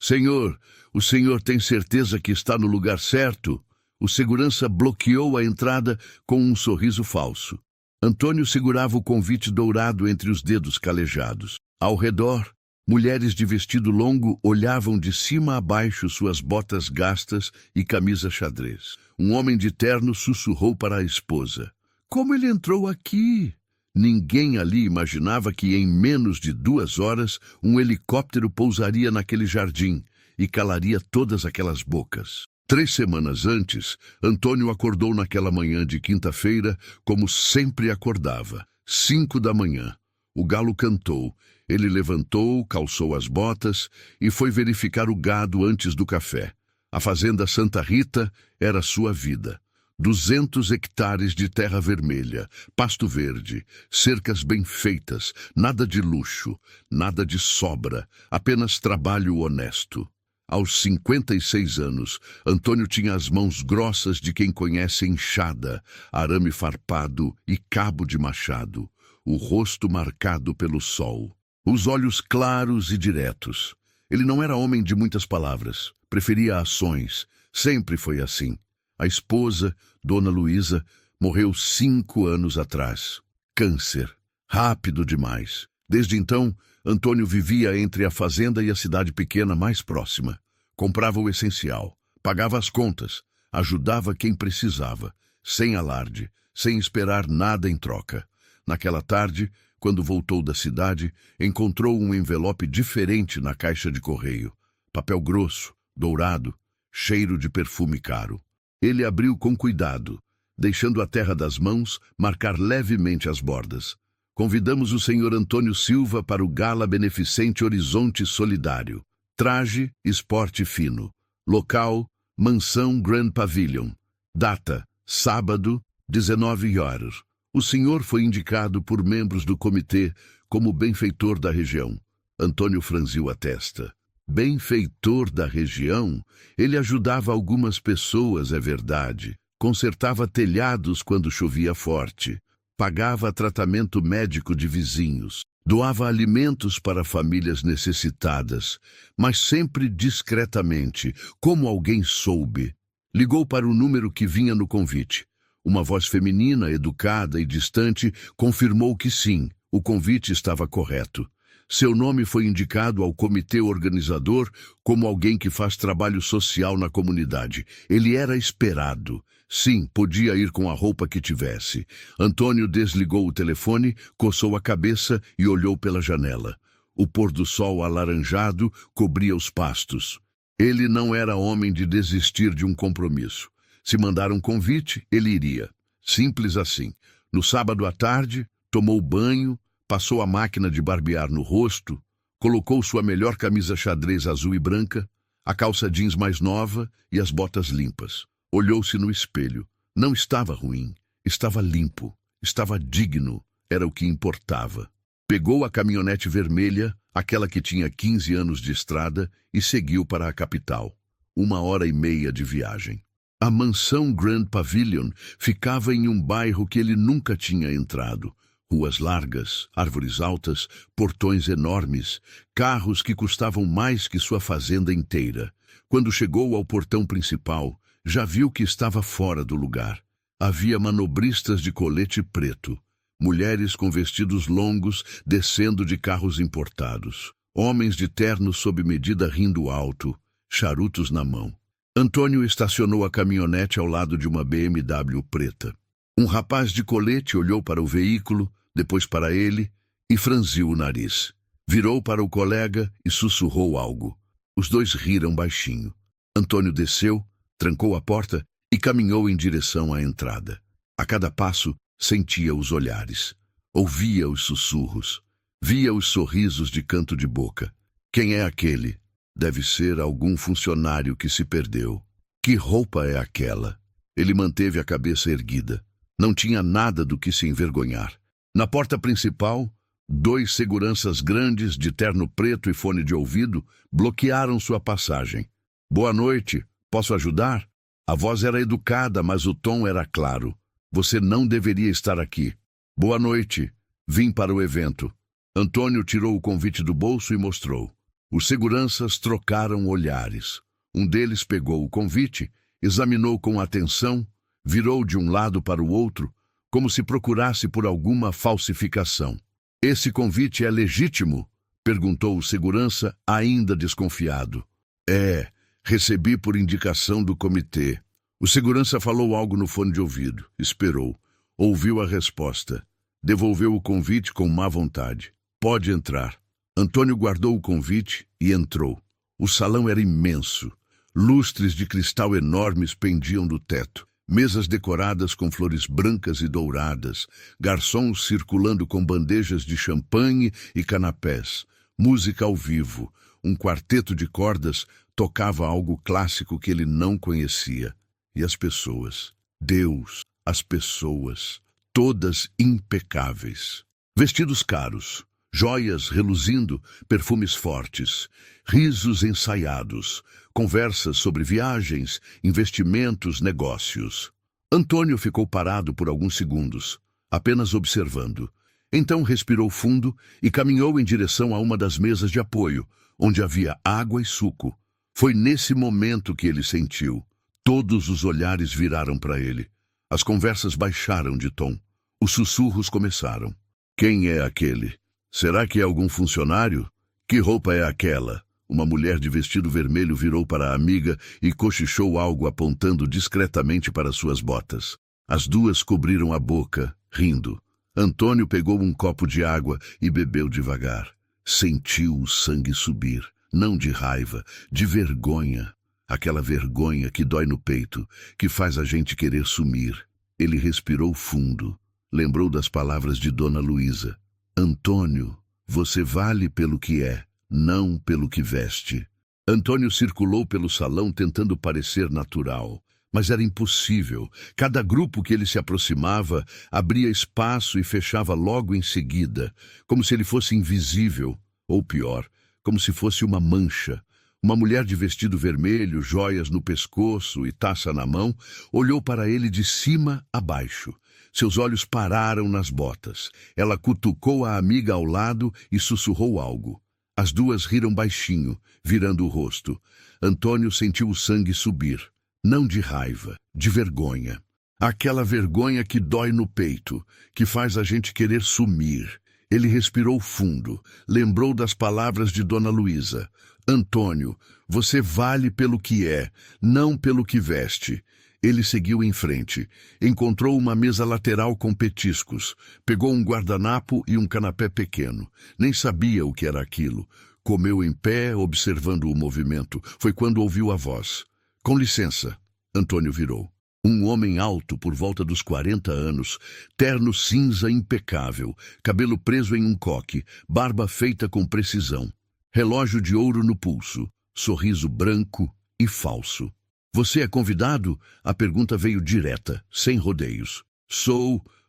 Senhor, o senhor tem certeza que está no lugar certo? O segurança bloqueou a entrada com um sorriso falso. Antônio segurava o convite dourado entre os dedos calejados. Ao redor, mulheres de vestido longo olhavam de cima a baixo suas botas gastas e camisa xadrez. Um homem de terno sussurrou para a esposa: "Como ele entrou aqui?" Ninguém ali imaginava que em menos de 2 horas um helicóptero pousaria naquele jardim e calaria todas aquelas bocas. 3 semanas antes, Antônio acordou naquela manhã de quinta-feira como sempre acordava. 5 da manhã. O galo cantou. Ele levantou, calçou as botas e foi verificar o gado antes do café. A fazenda Santa Rita era sua vida. 200 hectares de terra vermelha, pasto verde, cercas bem feitas, nada de luxo, nada de sobra, apenas trabalho honesto. Aos 56 anos, Antônio tinha as mãos grossas de quem conhece enxada, arame farpado e cabo de machado, o rosto marcado pelo sol, os olhos claros e diretos. Ele não era homem de muitas palavras, preferia ações, sempre foi assim. A esposa, Dona Luísa, morreu 5 anos atrás. Câncer. Rápido demais. Desde então, Antônio vivia entre a fazenda e a cidade pequena mais próxima. Comprava o essencial, pagava as contas, ajudava quem precisava, sem alarde, sem esperar nada em troca. Naquela tarde, quando voltou da cidade, encontrou um envelope diferente na caixa de correio. Papel grosso, dourado, cheiro de perfume caro. Ele abriu com cuidado, deixando a terra das mãos marcar levemente as bordas. Convidamos o Sr. Antônio Silva para o Gala Beneficente Horizonte Solidário. Traje, esporte fino. Local, Mansão Grand Pavilion. Data, sábado, 19 horas. O senhor foi indicado por membros do comitê como benfeitor da região. Antônio franziu a testa. Benfeitor da região, ele ajudava algumas pessoas, é verdade. Consertava telhados quando chovia forte. Pagava tratamento médico de vizinhos. Doava alimentos para famílias necessitadas, mas sempre discretamente, como alguém soube. Ligou para o número que vinha no convite. Uma voz feminina, educada e distante, confirmou que sim, o convite estava correto. Seu nome foi indicado ao comitê organizador como alguém que faz trabalho social na comunidade. Ele era esperado. Sim, podia ir com a roupa que tivesse. Antônio desligou o telefone, coçou a cabeça e olhou pela janela. O pôr do sol alaranjado cobria os pastos. Ele não era homem de desistir de um compromisso. Se mandar um convite, ele iria. Simples assim. No sábado à tarde, tomou banho, passou a máquina de barbear no rosto, colocou sua melhor camisa xadrez azul e branca, a calça jeans mais nova e as botas limpas. Olhou-se no espelho. Não estava ruim, estava limpo, estava digno, era o que importava. Pegou a caminhonete vermelha, aquela que tinha 15 anos de estrada, e seguiu para a capital. 1h30 de viagem. A mansão Grand Pavilion ficava em um bairro que ele nunca tinha entrado. Ruas largas, árvores altas, portões enormes, carros que custavam mais que sua fazenda inteira. Quando chegou ao portão principal, já viu que estava fora do lugar. Havia manobristas de colete preto, mulheres com vestidos longos descendo de carros importados, homens de terno sob medida rindo alto, charutos na mão. Antônio estacionou a caminhonete ao lado de uma BMW preta. Um rapaz de colete olhou para o veículo, depois para ele, e franziu o nariz. Virou para o colega e sussurrou algo. Os dois riram baixinho. Antônio desceu, trancou a porta e caminhou em direção à entrada. A cada passo, sentia os olhares. Ouvia os sussurros. Via os sorrisos de canto de boca. Quem é aquele? Deve ser algum funcionário que se perdeu. Que roupa é aquela? Ele manteve a cabeça erguida. Não tinha nada do que se envergonhar. Na porta principal, 2 seguranças grandes de terno preto e fone de ouvido bloquearam sua passagem. Boa noite, posso ajudar? A voz era educada, mas o tom era claro. Você não deveria estar aqui. Boa noite, vim para o evento. Antônio tirou o convite do bolso e mostrou. Os seguranças trocaram olhares. Um deles pegou o convite, examinou com atenção, virou de um lado para o outro, como se procurasse por alguma falsificação. "Esse convite é legítimo?" perguntou o segurança, ainda desconfiado. "É, recebi por indicação do comitê." O segurança falou algo no fone de ouvido. Esperou. Ouviu a resposta. Devolveu o convite com má vontade. "Pode entrar." Antônio guardou o convite e entrou. O salão era imenso. Lustres de cristal enormes pendiam do teto. Mesas decoradas com flores brancas e douradas. Garçons circulando com bandejas de champanhe e canapés. Música ao vivo. Um quarteto de cordas tocava algo clássico que ele não conhecia. E as pessoas. Deus, as pessoas. Todas impecáveis. Vestidos caros. Joias reluzindo, perfumes fortes, risos ensaiados, conversas sobre viagens, investimentos, negócios. Antônio ficou parado por alguns segundos, apenas observando. Então respirou fundo e caminhou em direção a uma das mesas de apoio, onde havia água e suco. Foi nesse momento que ele sentiu. Todos os olhares viraram para ele. As conversas baixaram de tom. Os sussurros começaram. "Quem é aquele? Será que é algum funcionário? Que roupa é aquela?" Uma mulher de vestido vermelho virou para a amiga e cochichou algo apontando discretamente para suas botas. As duas cobriram a boca, rindo. Antônio pegou um copo de água e bebeu devagar. Sentiu o sangue subir, não de raiva, de vergonha. Aquela vergonha que dói no peito, que faz a gente querer sumir. Ele respirou fundo. Lembrou das palavras de Dona Luísa. "Antônio, você vale pelo que é, não pelo que veste." Antônio circulou pelo salão tentando parecer natural, mas era impossível. Cada grupo que ele se aproximava abria espaço e fechava logo em seguida, como se ele fosse invisível, ou pior, como se fosse uma mancha. Uma mulher de vestido vermelho, joias no pescoço e taça na mão, olhou para ele de cima a baixo. Seus olhos pararam nas botas. Ela cutucou a amiga ao lado e sussurrou algo. As duas riram baixinho, virando o rosto. Antônio sentiu o sangue subir. Não de raiva, de vergonha. Aquela vergonha que dói no peito, que faz a gente querer sumir. Ele respirou fundo, lembrou das palavras de Dona Luísa. "Antônio, você vale pelo que é, não pelo que veste." Ele seguiu em frente. Encontrou uma mesa lateral com petiscos. Pegou um guardanapo e um canapé pequeno. Nem sabia o que era aquilo. Comeu em pé, observando o movimento. Foi quando ouviu a voz. "Com licença." Antônio virou. Um homem alto, por volta dos 40 anos, terno cinza impecável, cabelo preso em um coque, barba feita com precisão. Relógio de ouro no pulso, sorriso branco e falso. "Você é convidado?" A pergunta veio direta, sem rodeios.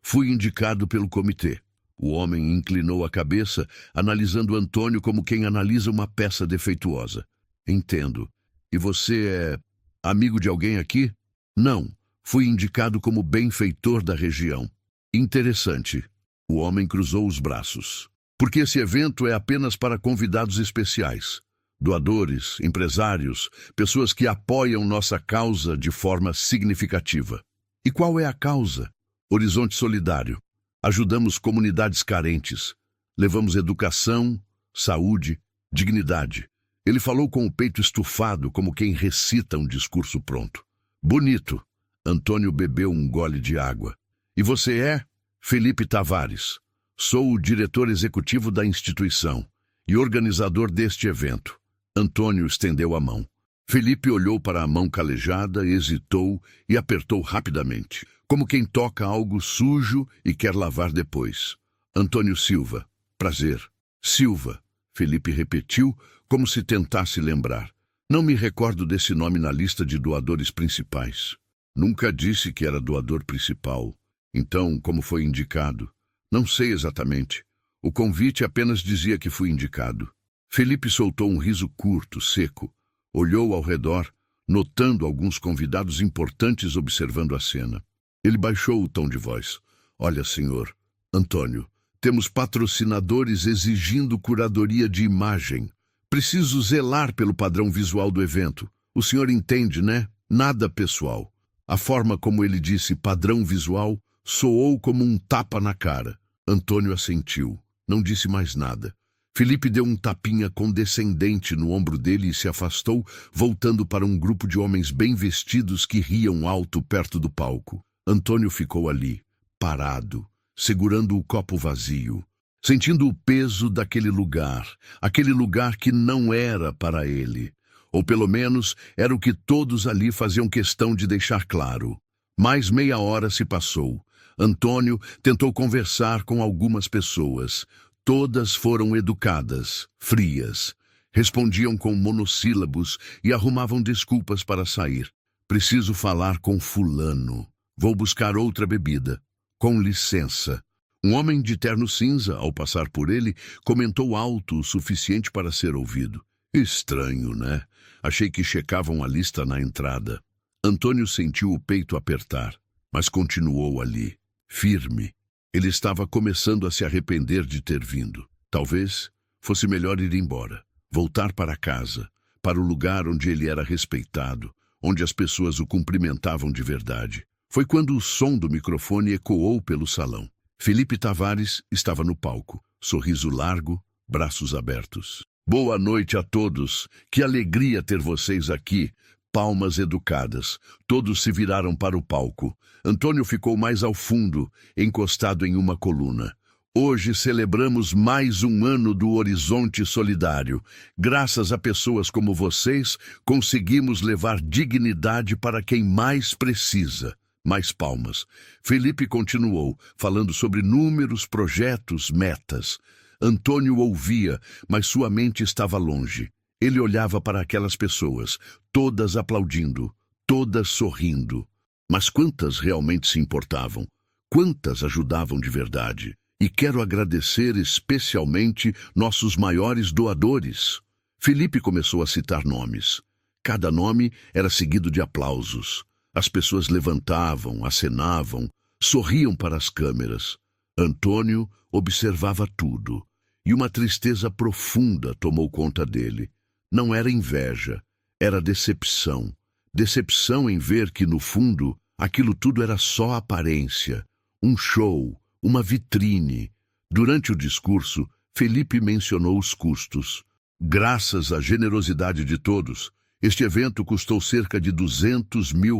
Fui indicado pelo comitê." O homem inclinou a cabeça, analisando Antônio como quem analisa uma peça defeituosa. "Entendo. E você é amigo de alguém aqui?" "Não. Fui indicado como benfeitor da região." "Interessante." O homem cruzou os braços. "Porque esse evento é apenas para convidados especiais. Doadores, empresários, pessoas que apoiam nossa causa de forma significativa." "E qual é a causa?" "Horizonte Solidário. Ajudamos comunidades carentes. Levamos educação, saúde, dignidade." Ele falou com o peito estufado, como quem recita um discurso pronto. "Bonito." Antônio bebeu um gole de água. "E você é?" "Felipe Tavares. Sou o diretor executivo da instituição e organizador deste evento." Antônio estendeu a mão. Felipe olhou para a mão calejada, hesitou e apertou rapidamente, como quem toca algo sujo e quer lavar depois. "Antônio Silva. Prazer." "Silva." Felipe repetiu, como se tentasse lembrar. "Não me recordo desse nome na lista de doadores principais." "Nunca disse que era doador principal. Então, como foi indicado?" "Não sei exatamente. O convite apenas dizia que fui indicado." Felipe soltou um riso curto, seco. Olhou ao redor, notando alguns convidados importantes observando a cena. Ele baixou o tom de voz. "Olha, senhor Antônio, temos patrocinadores exigindo curadoria de imagem. Preciso zelar pelo padrão visual do evento. O senhor entende, né? Nada pessoal. A forma como ele disse padrão visual soou como um tapa na cara. Antônio assentiu. Não disse mais nada. Felipe deu um tapinha condescendente no ombro dele e se afastou, voltando para um grupo de homens bem vestidos que riam alto perto do palco. Antônio ficou ali, parado, segurando o copo vazio, sentindo o peso daquele lugar, aquele lugar que não era para ele. Ou pelo menos era o que todos ali faziam questão de deixar claro. Mais meia hora se passou. Antônio tentou conversar com algumas pessoas. Todas foram educadas, frias. Respondiam com monossílabos e arrumavam desculpas para sair. Preciso falar com fulano. Vou buscar outra bebida. Com licença. Um homem de terno cinza, ao passar por ele, comentou alto o suficiente para ser ouvido. Estranho, né? Achei que checavam a lista na entrada. Antônio sentiu o peito apertar, mas continuou ali, firme. Ele estava começando a se arrepender de ter vindo. Talvez fosse melhor ir embora, voltar para casa, para o lugar onde ele era respeitado, onde as pessoas o cumprimentavam de verdade. Foi quando o som do microfone ecoou pelo salão. Felipe Tavares estava no palco, sorriso largo, braços abertos. Boa noite a todos. Que alegria ter vocês aqui. Palmas educadas. Todos se viraram para o palco. Antônio ficou mais ao fundo, encostado em uma coluna. Hoje celebramos mais um ano do Horizonte Solidário. Graças a pessoas como vocês, conseguimos levar dignidade para quem mais precisa. Mais palmas. Felipe continuou, falando sobre números, projetos, metas. Antônio ouvia, mas sua mente estava longe. Ele olhava para aquelas pessoas, todas aplaudindo, todas sorrindo. Mas quantas realmente se importavam? Quantas ajudavam de verdade? E quero agradecer especialmente nossos maiores doadores. Felipe começou a citar nomes. Cada nome era seguido de aplausos. As pessoas levantavam, acenavam, sorriam para as câmeras. Antônio observava tudo, e uma tristeza profunda tomou conta dele. Não era inveja, era decepção. Decepção em ver que, no fundo, aquilo tudo era só aparência, um show, uma vitrine. Durante o discurso, Felipe mencionou os custos. Graças à generosidade de todos, este evento custou cerca de R$200 mil,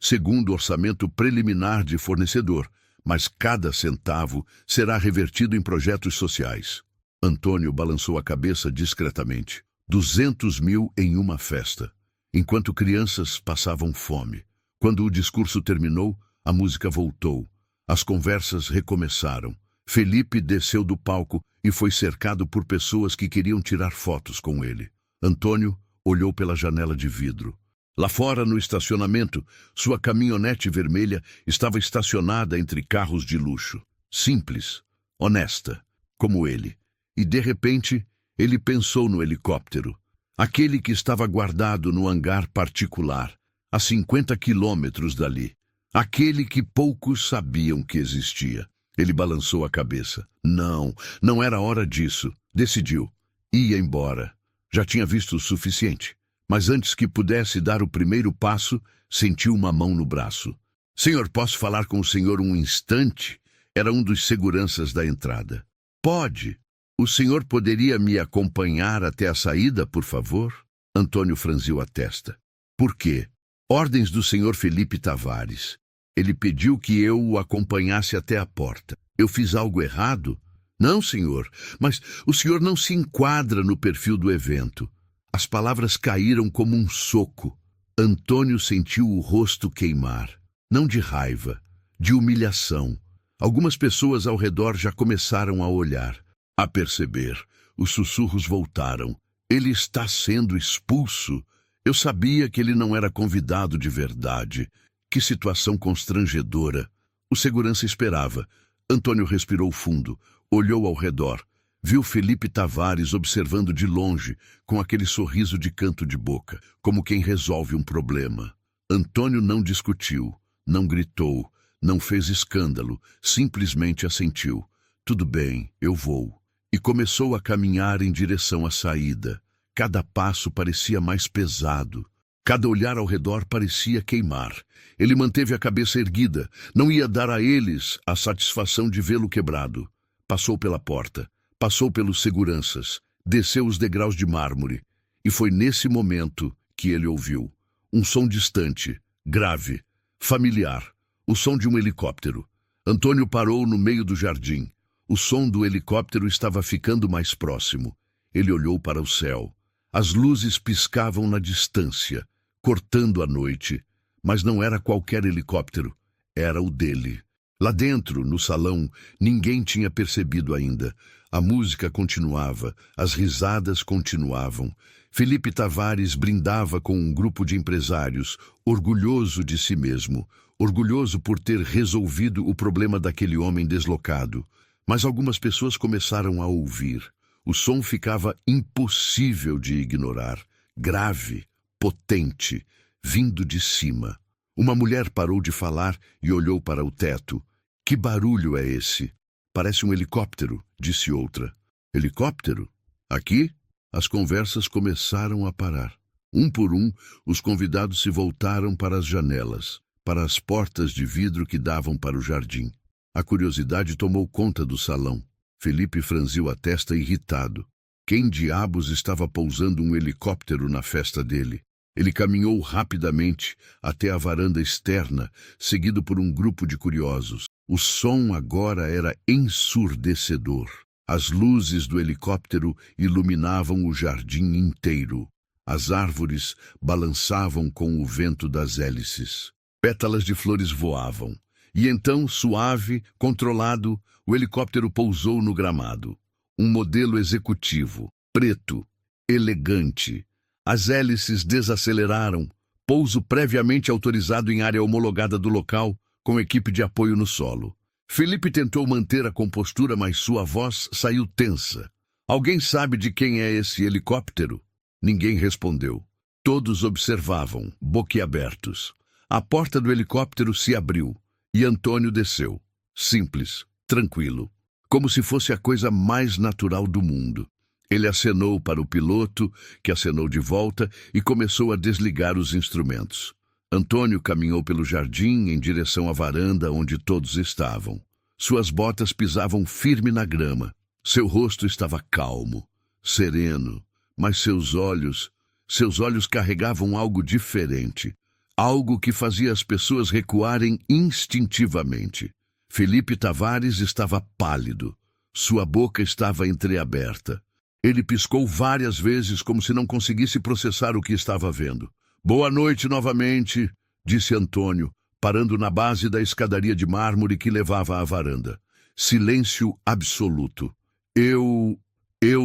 segundo o orçamento preliminar de fornecedor, mas cada centavo será revertido em projetos sociais. Antônio balançou a cabeça discretamente. 200 mil em uma festa, enquanto crianças passavam fome. Quando o discurso terminou, a música voltou. As conversas recomeçaram. Felipe desceu do palco e foi cercado por pessoas que queriam tirar fotos com ele. Antônio olhou pela janela de vidro. Lá fora, no estacionamento, sua caminhonete vermelha estava estacionada entre carros de luxo. Simples, honesta, como ele. E, de repente, ele pensou no helicóptero. Aquele que estava guardado no hangar particular, a 50 quilômetros dali. Aquele que poucos sabiam que existia. Ele balançou a cabeça. Não era hora disso. Decidiu. Ia embora. Já tinha visto o suficiente. Mas antes que pudesse dar o primeiro passo, sentiu uma mão no braço. Senhor, posso falar com o senhor um instante? Era um dos seguranças da entrada. Pode. O senhor poderia me acompanhar até a saída, por favor? Antônio franziu a testa. Por quê? Ordens do senhor Felipe Tavares. Ele pediu que eu o acompanhasse até a porta. Eu fiz algo errado? Não, senhor, mas o senhor não se enquadra no perfil do evento. As palavras caíram como um soco. Antônio sentiu o rosto queimar. Não de raiva, de humilhação. Algumas pessoas ao redor já começaram a olhar, a perceber. Os sussurros voltaram. Ele está sendo expulso. Eu sabia que ele não era convidado de verdade. Que situação constrangedora. O segurança esperava. Antônio respirou fundo, olhou ao redor. Viu Felipe Tavares observando de longe, com aquele sorriso de canto de boca, como quem resolve um problema. Antônio não discutiu, não gritou, não fez escândalo, simplesmente assentiu. Tudo bem, eu vou. e começou a caminhar em direção à saída. Cada passo parecia mais pesado. Cada olhar ao redor parecia queimar. Ele manteve a cabeça erguida. Não ia dar a eles a satisfação de vê-lo quebrado. Passou pela porta. Passou pelos seguranças. Desceu os degraus de mármore. E foi nesse momento que ele ouviu um som distante, grave, familiar. O som de um helicóptero. Antônio parou no meio do jardim. O som do helicóptero estava ficando mais próximo. Ele olhou para o céu. As luzes piscavam na distância, cortando a noite. Mas não era qualquer helicóptero. Era o dele. Lá dentro, no salão, ninguém tinha percebido ainda. A música continuava, as risadas continuavam. Felipe Tavares brindava com um grupo de empresários, orgulhoso de si mesmo, orgulhoso por ter resolvido o problema daquele homem deslocado. Mas algumas pessoas começaram a ouvir. O som ficava impossível de ignorar, grave, potente, vindo de cima. Uma mulher parou de falar e olhou para o teto. Que barulho é esse? Parece um helicóptero, disse outra. Helicóptero? Aqui? As conversas começaram a parar. Um por um, os convidados se voltaram para as janelas, para as portas de vidro que davam para o jardim. A curiosidade tomou conta do salão. Felipe franziu a testa irritado. Quem diabos estava pousando um helicóptero na festa dele? Ele caminhou rapidamente até a varanda externa, seguido por um grupo de curiosos. O som agora era ensurdecedor. As luzes do helicóptero iluminavam o jardim inteiro. As árvores balançavam com o vento das hélices. Pétalas de flores voavam. E então, suave, controlado, o helicóptero pousou no gramado. Um modelo executivo, preto, elegante. As hélices desaceleraram. Pouso previamente autorizado em área homologada do local, com equipe de apoio no solo. Felipe tentou manter a compostura, mas sua voz saiu tensa. Alguém sabe de quem é esse helicóptero? Ninguém respondeu. Todos observavam, boquiabertos. A porta do helicóptero se abriu e Antônio desceu. Simples, tranquilo, como se fosse a coisa mais natural do mundo. Ele acenou para o piloto, que acenou de volta e começou a desligar os instrumentos. Antônio caminhou pelo jardim em direção à varanda onde todos estavam. Suas botas pisavam firme na grama. Seu rosto estava calmo, sereno, mas seus olhos carregavam algo diferente, algo que fazia as pessoas recuarem instintivamente. Felipe Tavares estava pálido. Sua boca estava entreaberta. Ele piscou várias vezes como se não conseguisse processar o que estava vendo. Boa noite novamente, disse Antônio, parando na base da escadaria de mármore que levava à varanda. Silêncio absoluto. Eu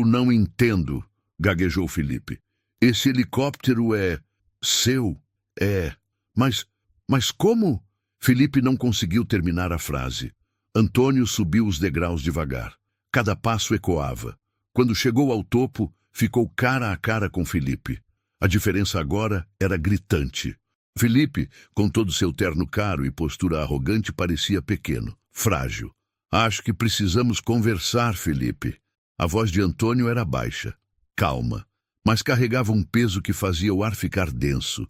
não entendo, gaguejou Felipe. Esse helicóptero é seu? É. Mas como? Felipe não conseguiu terminar a frase. Antônio subiu os degraus devagar. Cada passo ecoava. Quando chegou ao topo, ficou cara a cara com Felipe. A diferença agora era gritante. Felipe, com todo seu terno caro e postura arrogante, parecia pequeno, frágil. Acho que precisamos conversar, Felipe. A voz de Antônio era baixa, calma, mas carregava um peso que fazia o ar ficar denso.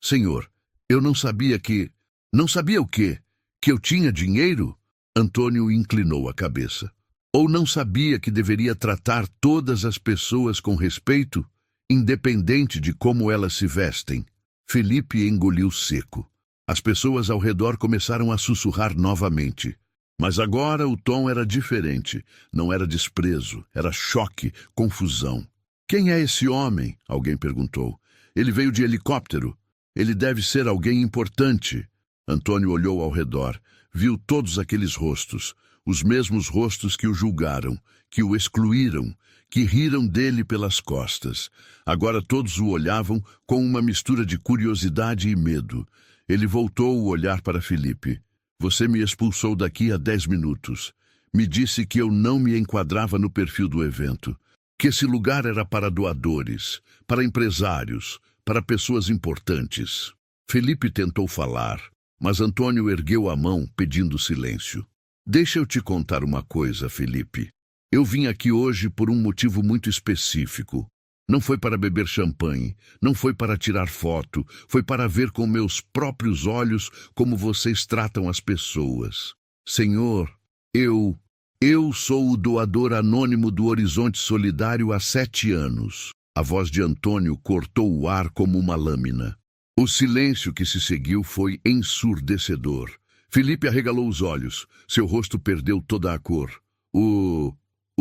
Senhor, eu não sabia que... Não sabia o quê? Que eu tinha dinheiro? Antônio inclinou a cabeça. Ou não sabia que deveria tratar todas as pessoas com respeito, independente de como elas se vestem? Felipe engoliu seco. As pessoas ao redor começaram a sussurrar novamente. Mas agora o tom era diferente. Não era desprezo, era choque, confusão. Quem é esse homem? Alguém perguntou. Ele veio de helicóptero. Ele deve ser alguém importante. Antônio olhou ao redor. Viu todos aqueles rostos. Os mesmos rostos que o julgaram, que o excluíram, que riram dele pelas costas. Agora todos o olhavam com uma mistura de curiosidade e medo. Ele voltou o olhar para Felipe. Você me expulsou daqui há 10 minutos. Me disse que eu não me enquadrava no perfil do evento. Que esse lugar era para doadores, para empresários, para pessoas importantes. Felipe tentou falar, mas Antônio ergueu a mão pedindo silêncio. Deixa eu te contar uma coisa, Felipe. Eu vim aqui hoje por um motivo muito específico. Não foi para beber champanhe, não foi para tirar foto, foi para ver com meus próprios olhos como vocês tratam as pessoas. Senhor, eu sou o doador anônimo do Horizonte Solidário há 7 anos. A voz de Antônio cortou o ar como uma lâmina. O silêncio que se seguiu foi ensurdecedor. Felipe arregalou os olhos. Seu rosto perdeu toda a cor. O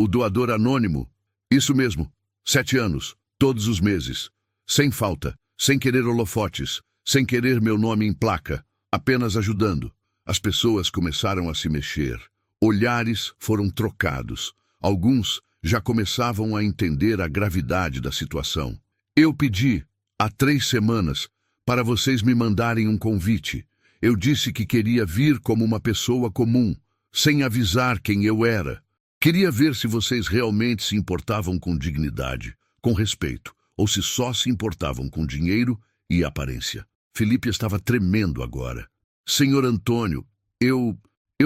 doador anônimo? Isso mesmo. 7 anos. Todos os meses. Sem falta. Sem querer holofotes. Sem querer meu nome em placa. Apenas ajudando. As pessoas começaram a se mexer. Olhares foram trocados. Alguns já começavam a entender a gravidade da situação. Eu pedi, há 3 semanas, para vocês me mandarem um convite. Eu disse que queria vir como uma pessoa comum, sem avisar quem eu era. Queria ver se vocês realmente se importavam com dignidade, com respeito, ou se só se importavam com dinheiro e aparência. Felipe estava tremendo agora. Senhor Antônio, eu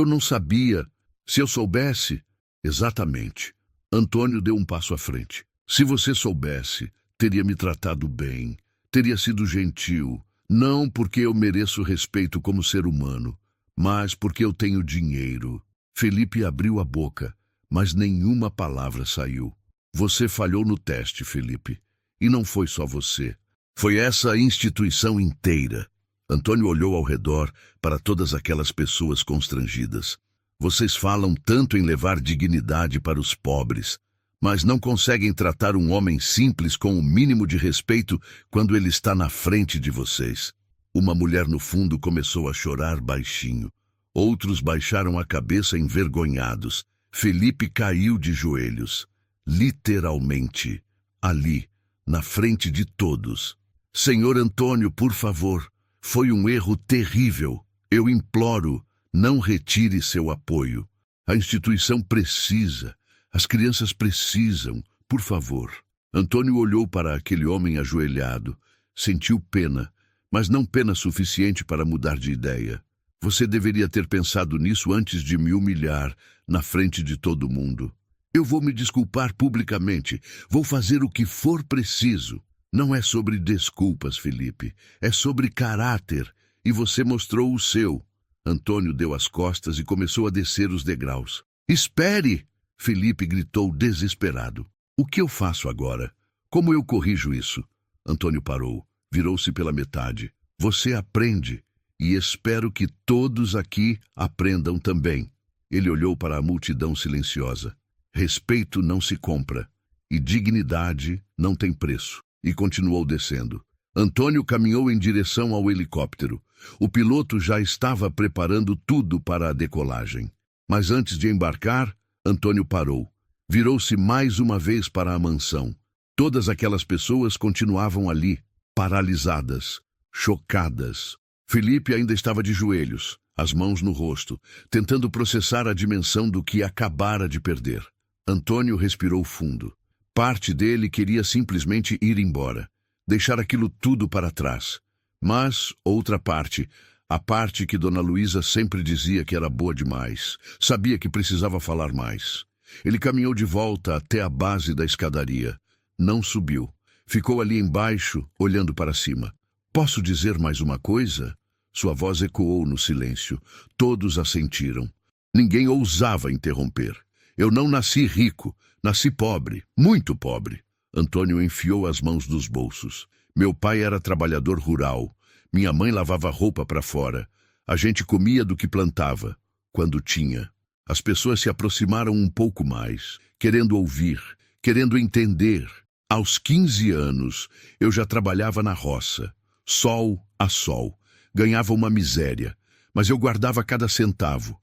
não sabia. Se eu soubesse... Exatamente. Antônio deu um passo à frente. Se você soubesse, teria me tratado bem, teria sido gentil, não porque eu mereço respeito como ser humano, mas porque eu tenho dinheiro. Felipe abriu a boca, mas nenhuma palavra saiu. Você falhou no teste, Felipe. E não foi só você. Foi essa instituição inteira. Antônio olhou ao redor para todas aquelas pessoas constrangidas. Vocês falam tanto em levar dignidade para os pobres, mas não conseguem tratar um homem simples com o mínimo de respeito quando ele está na frente de vocês. Uma mulher no fundo começou a chorar baixinho. Outros baixaram a cabeça envergonhados. Felipe caiu de joelhos. Literalmente, ali, na frente de todos. Senhor Antônio, por favor, foi um erro terrível. Eu imploro, não retire seu apoio. A instituição precisa, as crianças precisam, por favor. Antônio olhou para aquele homem ajoelhado, sentiu pena, mas não pena suficiente para mudar de ideia. Você deveria ter pensado nisso antes de me humilhar na frente de todo mundo. Eu vou me desculpar publicamente, vou fazer o que for preciso. Não é sobre desculpas, Felipe, é sobre caráter, e você mostrou o seu. Antônio deu as costas e começou a descer os degraus. Espere! Felipe gritou desesperado. O que eu faço agora? Como eu corrijo isso? Antônio parou, virou-se pela metade. Você aprende, e espero que todos aqui aprendam também. Ele olhou para a multidão silenciosa. Respeito não se compra, e dignidade não tem preço. E continuou descendo. Antônio caminhou em direção ao helicóptero. O piloto já estava preparando tudo para a decolagem. Mas antes de embarcar, Antônio parou. Virou-se mais uma vez para a mansão. Todas aquelas pessoas continuavam ali, paralisadas, chocadas. Felipe ainda estava de joelhos, as mãos no rosto, tentando processar a dimensão do que acabara de perder. Antônio respirou fundo. Parte dele queria simplesmente ir embora, deixar aquilo tudo para trás. Mas outra parte, a parte que Dona Luísa sempre dizia que era boa demais, sabia que precisava falar mais. Ele caminhou de volta até a base da escadaria. Não subiu. Ficou ali embaixo, olhando para cima. Posso dizer mais uma coisa? Sua voz ecoou no silêncio. Todos assentiram. Ninguém ousava interromper. Eu não nasci rico, nasci pobre, muito pobre. Antônio enfiou as mãos nos bolsos. Meu pai era trabalhador rural. Minha mãe lavava roupa para fora. A gente comia do que plantava, quando tinha. As pessoas se aproximaram um pouco mais, querendo ouvir, querendo entender. Aos 15 anos, eu já trabalhava na roça, sol a sol. Ganhava uma miséria, mas eu guardava cada centavo,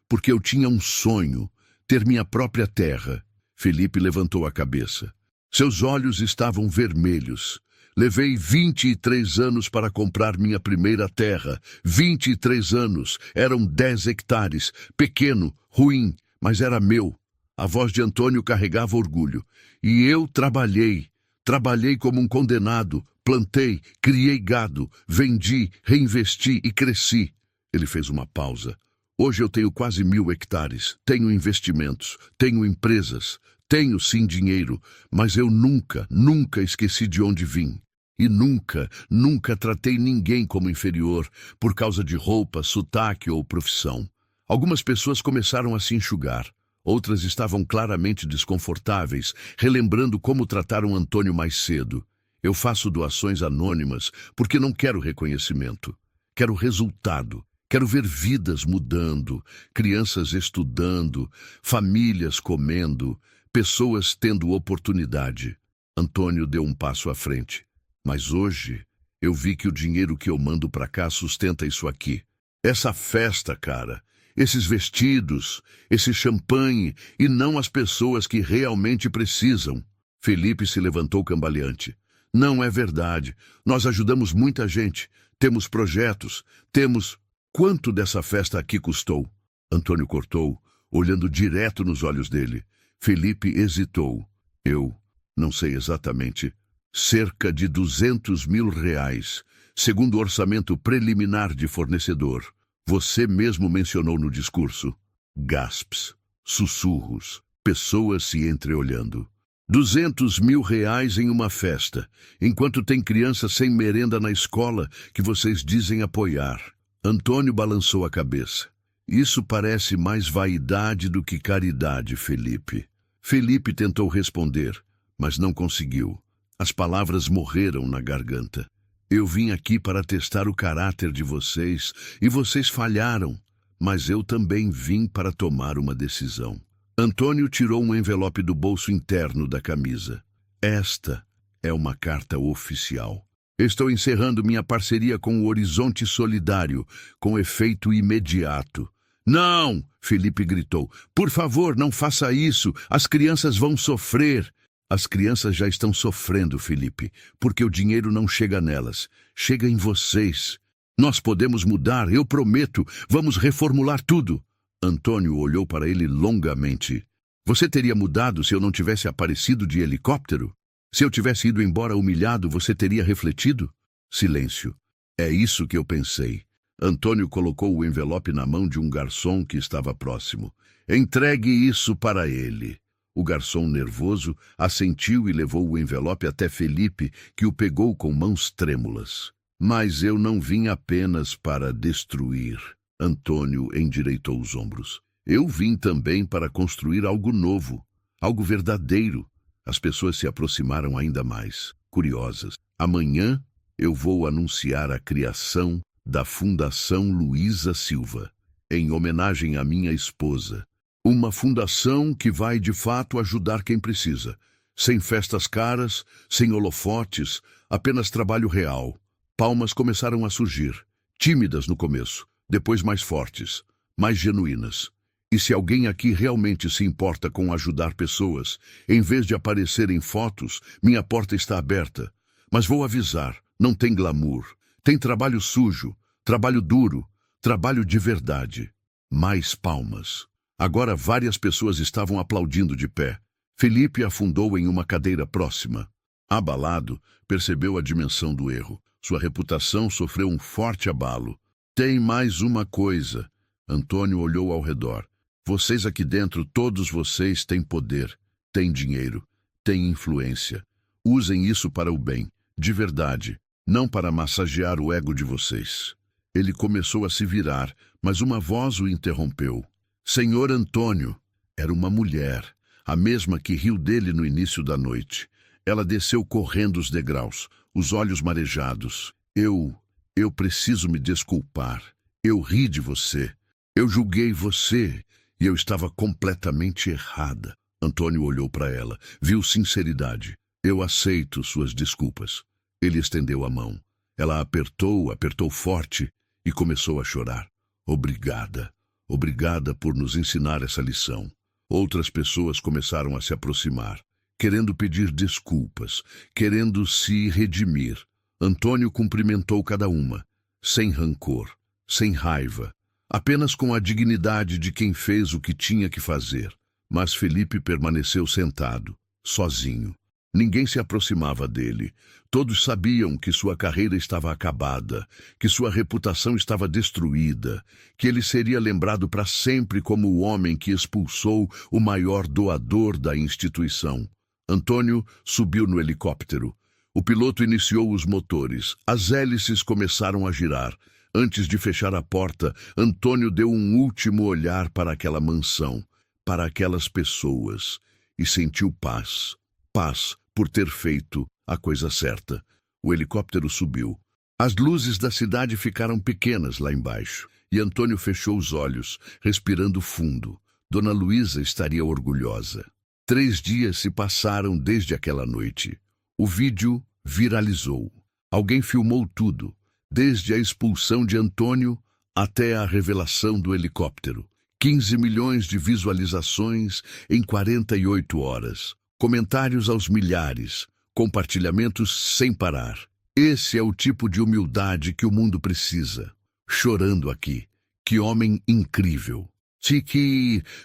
porque eu tinha um sonho, ter minha própria terra. Felipe levantou a cabeça. Seus olhos estavam vermelhos. Levei 23 anos para comprar minha primeira terra. 23 anos. Eram 10 hectares. Pequeno, ruim, mas era meu. A voz de Antônio carregava orgulho. E eu trabalhei. Trabalhei como um condenado. Plantei, criei gado. Vendi, reinvesti e cresci. Ele fez uma pausa. Hoje eu tenho quase 1.000 hectares, tenho investimentos, tenho empresas, tenho sim dinheiro, mas eu nunca esqueci de onde vim. E nunca tratei ninguém como inferior por causa de roupa, sotaque ou profissão. Algumas pessoas começaram a se enxugar. Outras estavam claramente desconfortáveis, relembrando como trataram Antônio mais cedo. Eu faço doações anônimas porque não quero reconhecimento. Quero resultado. Quero ver vidas mudando, crianças estudando, famílias comendo, pessoas tendo oportunidade. Antônio deu um passo à frente. Mas hoje eu vi que o dinheiro que eu mando para cá sustenta isso aqui. Essa festa, cara. Esses vestidos, esse champanhe e não as pessoas que realmente precisam. Felipe se levantou cambaleante. Não é verdade. Nós ajudamos muita gente. Temos projetos. Temos... Quanto dessa festa aqui custou? Antônio cortou, olhando direto nos olhos dele. Felipe hesitou. Eu não sei exatamente. Cerca de R$ 200.000, segundo o orçamento preliminar de fornecedor. Você mesmo mencionou no discurso. Gasps, sussurros, pessoas se entreolhando. R$ 200.000 em uma festa, enquanto tem criança sem merenda na escola que vocês dizem apoiar. Antônio balançou a cabeça. Isso parece mais vaidade do que caridade, Felipe. Felipe tentou responder, mas não conseguiu. As palavras morreram na garganta. Eu vim aqui para testar o caráter de vocês e vocês falharam, mas eu também vim para tomar uma decisão. Antônio tirou um envelope do bolso interno da camisa. Esta é uma carta oficial. Estou encerrando minha parceria com o Horizonte Solidário, com efeito imediato. Não! Felipe gritou. Por favor, não faça isso. As crianças vão sofrer. As crianças já estão sofrendo, Felipe, porque o dinheiro não chega nelas. Chega em vocês. Nós podemos mudar, eu prometo. Vamos reformular tudo. Antônio olhou para ele longamente. Você teria mudado se eu não tivesse aparecido de helicóptero? Se eu tivesse ido embora humilhado, você teria refletido? Silêncio. É isso que eu pensei. Antônio colocou o envelope na mão de um garçom que estava próximo. Entregue isso para ele. O garçom, nervoso, assentiu e levou o envelope até Felipe, que o pegou com mãos trêmulas. Mas eu não vim apenas para destruir. Antônio endireitou os ombros. Eu vim também para construir algo novo, algo verdadeiro. As pessoas se aproximaram ainda mais, curiosas. Amanhã eu vou anunciar a criação da Fundação Luísa Silva, em homenagem à minha esposa. Uma fundação que vai de fato ajudar quem precisa. Sem festas caras, sem holofotes, apenas trabalho real. Palmas começaram a surgir, tímidas no começo, depois mais fortes, mais genuínas. E se alguém aqui realmente se importa com ajudar pessoas, em vez de aparecer em fotos, minha porta está aberta. Mas vou avisar, não tem glamour. Tem trabalho sujo, trabalho duro, trabalho de verdade. Mais palmas. Agora várias pessoas estavam aplaudindo de pé. Felipe afundou em uma cadeira próxima. Abalado, percebeu a dimensão do erro. Sua reputação sofreu um forte abalo. Tem mais uma coisa. Antônio olhou ao redor. Vocês aqui dentro, todos vocês têm poder, têm dinheiro, têm influência. Usem isso para o bem, de verdade, não para massagear o ego de vocês. Ele começou a se virar, mas uma voz o interrompeu. Senhor Antônio, era uma mulher, a mesma que riu dele no início da noite. Ela desceu correndo os degraus, os olhos marejados. Eu preciso me desculpar. Eu ri de você. Eu julguei você. E eu estava completamente errada. Antônio olhou para ela, viu sinceridade. Eu aceito suas desculpas. Ele estendeu a mão. Ela apertou forte e começou a chorar. Obrigada. Obrigada por nos ensinar essa lição. Outras pessoas começaram a se aproximar, querendo pedir desculpas, querendo se redimir. Antônio cumprimentou cada uma, sem rancor, sem raiva, apenas com a dignidade de quem fez o que tinha que fazer. Mas Felipe permaneceu sentado, sozinho. Ninguém se aproximava dele. Todos sabiam que sua carreira estava acabada, que sua reputação estava destruída, que ele seria lembrado para sempre como o homem que expulsou o maior doador da instituição. Antônio subiu no helicóptero. O piloto iniciou os motores. As hélices começaram a girar. Antes de fechar a porta, Antônio deu um último olhar para aquela mansão, para aquelas pessoas, e sentiu paz. Paz por ter feito a coisa certa. O helicóptero subiu. As luzes da cidade ficaram pequenas lá embaixo, e Antônio fechou os olhos, respirando fundo. Dona Luísa estaria orgulhosa. 3 dias se passaram desde aquela noite. O vídeo viralizou. Alguém filmou tudo, desde a expulsão de Antônio até a revelação do helicóptero. 15 milhões de visualizações em 48 horas. Comentários aos milhares, compartilhamentos sem parar. Esse é o tipo de humildade que o mundo precisa. Chorando aqui. Que homem incrível.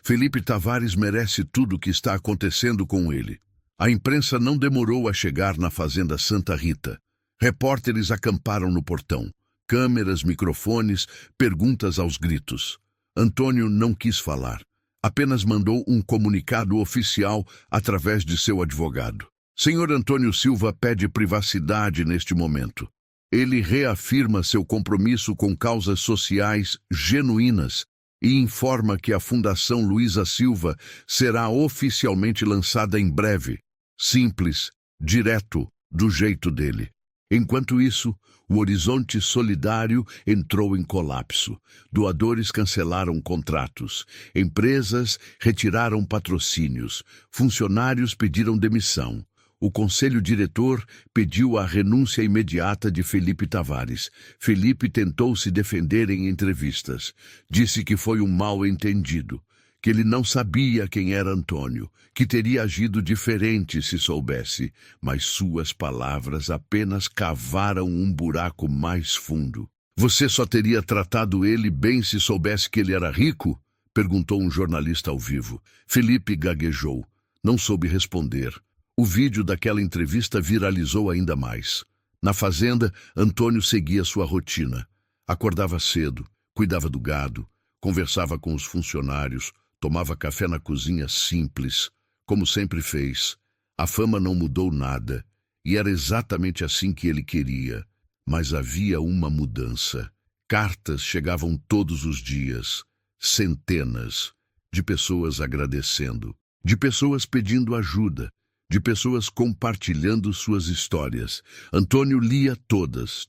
Felipe Tavares merece tudo o que está acontecendo com ele. A imprensa não demorou a chegar na fazenda Santa Rita. Repórteres acamparam no portão. Câmeras, microfones, perguntas aos gritos. Antônio não quis falar. Apenas mandou um comunicado oficial através de seu advogado. Senhor Antônio Silva pede privacidade neste momento. Ele reafirma seu compromisso com causas sociais genuínas e informa que a Fundação Luísa Silva será oficialmente lançada em breve. Simples, direto, do jeito dele. Enquanto isso, o horizonte solidário entrou em colapso. Doadores cancelaram contratos. Empresas retiraram patrocínios. Funcionários pediram demissão. O conselho diretor pediu a renúncia imediata de Felipe Tavares. Felipe tentou se defender em entrevistas. Disse que foi um mal-entendido, que ele não sabia quem era Antônio, que teria agido diferente se soubesse, mas suas palavras apenas cavaram um buraco mais fundo. Você só teria tratado ele bem se soubesse que ele era rico? Perguntou um jornalista ao vivo. Felipe gaguejou. Não soube responder. O vídeo daquela entrevista viralizou ainda mais. Na fazenda, Antônio seguia sua rotina. Acordava cedo, cuidava do gado, conversava com os funcionários, tomava café na cozinha simples, como sempre fez. A fama não mudou nada, e era exatamente assim que ele queria. Mas havia uma mudança. Cartas chegavam todos os dias, centenas, de pessoas agradecendo, de pessoas pedindo ajuda, de pessoas compartilhando suas histórias. Antônio lia todas,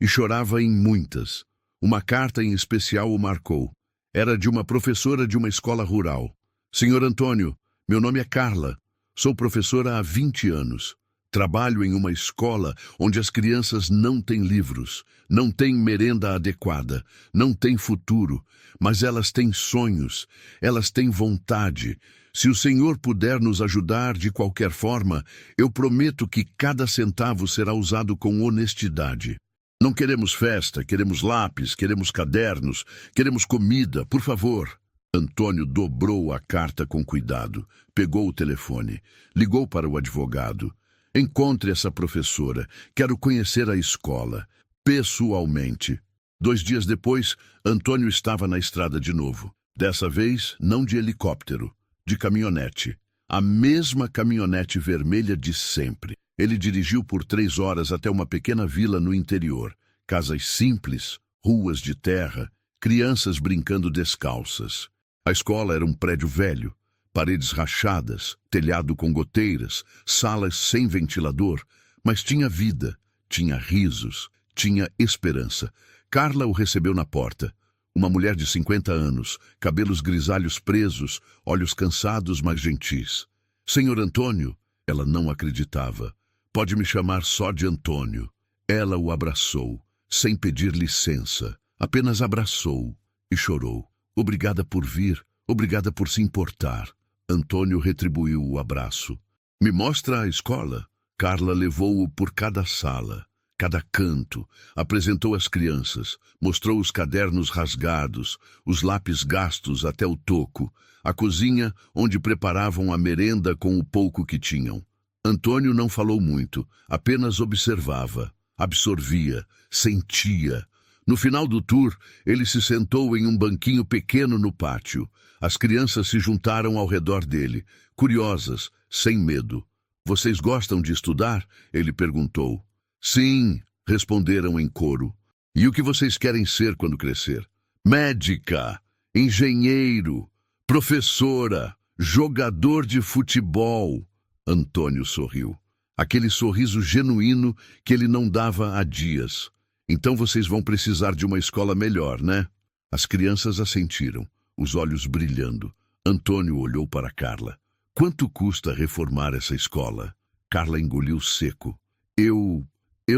e chorava em muitas. Uma carta em especial o marcou. Era de uma professora de uma escola rural. Senhor Antônio, meu nome é Carla. Sou professora há 20 anos. Trabalho em uma escola onde as crianças não têm livros, não têm merenda adequada, não têm futuro, mas elas têm sonhos, elas têm vontade. Se o Senhor puder nos ajudar de qualquer forma, eu prometo que cada centavo será usado com honestidade. Não queremos festa, queremos lápis, queremos cadernos, queremos comida, por favor. Antônio dobrou a carta com cuidado, pegou o telefone, ligou para o advogado. Encontre essa professora, quero conhecer a escola, pessoalmente. 2 dias depois, Antônio estava na estrada de novo. Dessa vez, não de helicóptero, de caminhonete. A mesma caminhonete vermelha de sempre. Ele dirigiu por 3 horas até uma pequena vila no interior. Casas simples, ruas de terra, crianças brincando descalças. A escola era um prédio velho, paredes rachadas, telhado com goteiras, salas sem ventilador, mas tinha vida, tinha risos, tinha esperança. Carla o recebeu na porta. Uma mulher de 50 anos, cabelos grisalhos presos, olhos cansados, mas gentis. Senhor Antônio, ela não acreditava. Pode me chamar só de Antônio. Ela o abraçou, sem pedir licença. Apenas abraçou e chorou. Obrigada por vir, obrigada por se importar. Antônio retribuiu o abraço. Me mostra a escola. Carla levou-o por cada sala, cada canto, apresentou as crianças, mostrou os cadernos rasgados, os lápis gastos até o toco, a cozinha onde preparavam a merenda com o pouco que tinham. Antônio não falou muito, apenas observava, absorvia, sentia. No final do tour, ele se sentou em um banquinho pequeno no pátio. As crianças se juntaram ao redor dele, curiosas, sem medo. Vocês gostam de estudar? Ele perguntou. Sim, responderam em coro. E o que vocês querem ser quando crescer? Médica, engenheiro, professora, jogador de futebol. Antônio sorriu. Aquele sorriso genuíno que ele não dava há dias. Então vocês vão precisar de uma escola melhor, né? As crianças assentiram, os olhos brilhando. Antônio olhou para Carla. Quanto custa reformar essa escola? Carla engoliu seco. Eu